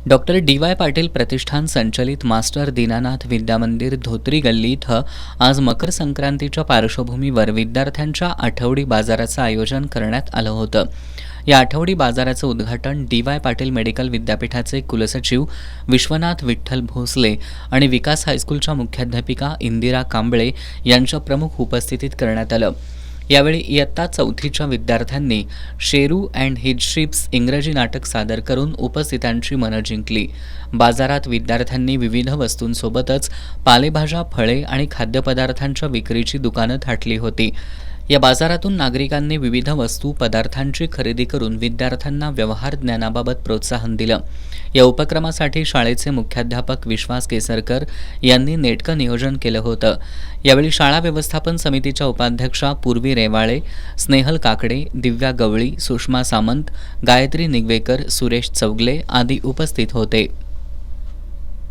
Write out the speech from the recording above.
Doctor DY. Patil प्रतिष्ठान संचलित master Dinanath विद्यामंदिर धोत्री गल्ली इथं आज मकर संक्रांतीच्या पार्श्वभूमीवर विद्यार्थ्यांच्या आठवडी बाजाराचं आयोजन करण्यात आलं होतं. या आठवडी बाजाराचं उद्घाटन डी.वाय. पाटील मेडिकल विद्यापीठाचे कुलसचिव विश्वनाथ विठ्ठल भोसले आणि विकास हायस्कूलच्या मुख्याध्यापिका इंदिरा कांबळे यांच्या प्रमुख उपस्थितीत करण्यात आलं. यावेळी इयत्ता चौथीच्या विद्यार्थ्यांनी शेरू अँड हिज शिप्स इंग्रजी नाटक सादर करून उपस्थितांची मनं जिंकली. बाजारात विद्यार्थ्यांनी विविध वस्तूंसोबतच पालेभाज्या, फळे आणि खाद्यपदार्थांच्या विक्रीची दुकानं थाटली होती. या बाजारातून नागरिकांनी विविध वस्तू पदार्थांची खरेदी करून विद्यार्थ्यांना व्यवहार ज्ञानाबाबत प्रोत्साहन दिलं. या उपक्रमासाठी शाळेचे मुख्याध्यापक विश्वास केसरकर यांनी नेटकं नियोजन केलं होतं. यावेळी शाळा व्यवस्थापन समितीच्या उपाध्यक्षा पूर्वी रेवाळे, स्नेहल काकडे, दिव्या गवळी, सुषमा सामंत, गायत्री निगवेकर, सुरेश चौगले आदी उपस्थित होते.